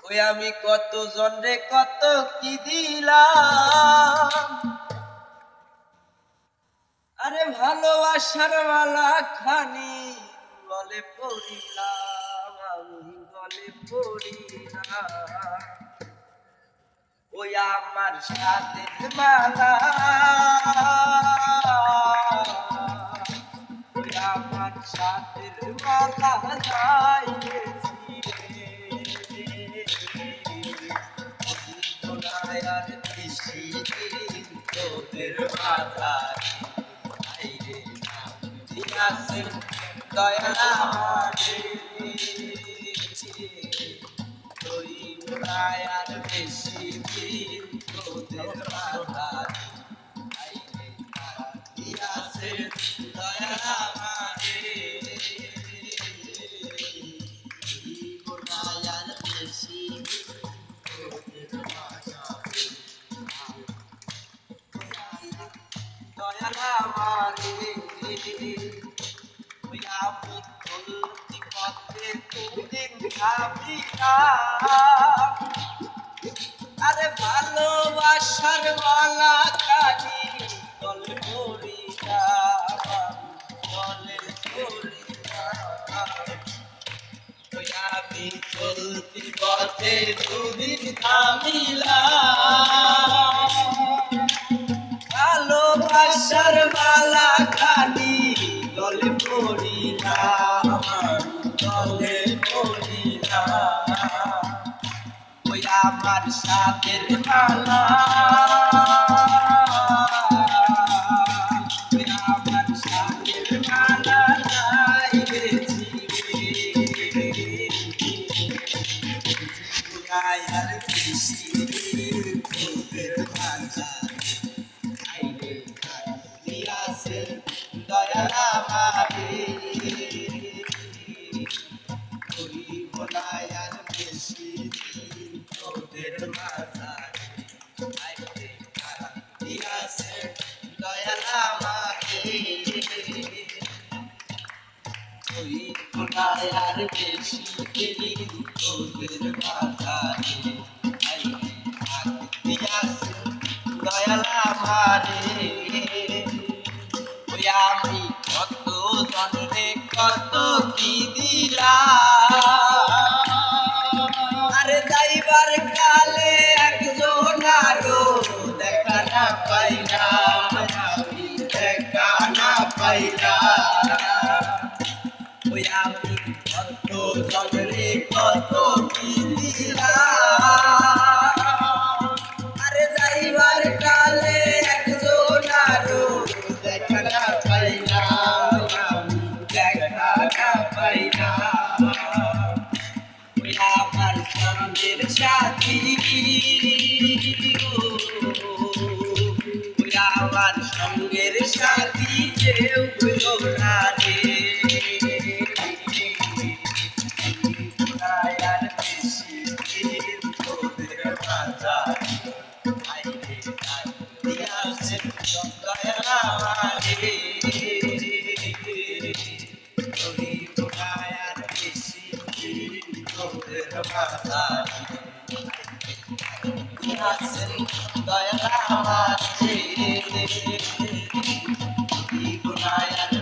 ওই আমি কত জনরে কত কি দিলাম, আরে ভালোবাসার মালা খানি গলে পড়িলাম, আমি গলে পড়িলাম। ওই আমার সাথে মালা, ওই আমার সাথে মালা যাইছি রে, আর বেশি দিন তোদের বাজারে দিয়াছে দয়াল আমারে, ওই আর বেশি দিন তোদের বাজারে দিয়াছে দয়াল আমারে, আর বেশি দয়াল আমারে। ওই আমি চলতি পথে দুদিন ভাবিলাম, আরে ভালোবাসার মালা খানি গলে পড়িলাম, গলে পড়িলাম। ওই আমি চলতি পথে দুদিন থামিলাম, ভালোবাসার মালা খানি গলে পড়িলাম, গলে পড়িলাম। ওই আমার সাথের মালা, ওই আমার সাথের মালা যাইছি রে, আর বেশি তোদের বাজারে আইরে দিয়াছে দয়াল আমারে, ওই বলাই আর বেশি দিন তোদের বাজারে আইরে দিয়াছে দয়াল আমারে, ওই বলাই আর বেশি দিন তোদের বাজারে আইরে দিয়াছে দয়াল আমারে। ওই আমি কত জনরে কত কি দিলাম, আরে যাইবার কালে একজন আরো দেখা না পাইলাম, আমি দেখা না পাইলাম। ওই আমি কত জনরে কত কি দিলাম, আরে যাইবার কালে একজন আরো দেখা না পাইলাম, আমি দেখা না পাইলাম। ওই আমার সঙ্গের সাথী, ওই আমার সঙ্গের সাথী কেউ হলো না রে, আর বেশি দিন তোদের বাজারে আইরে দিয়াছে দয়াল আমারে, ওই আর বেশি দিন তোদের বাজারে দিয়াছে দয়াল আমারে, ওই আর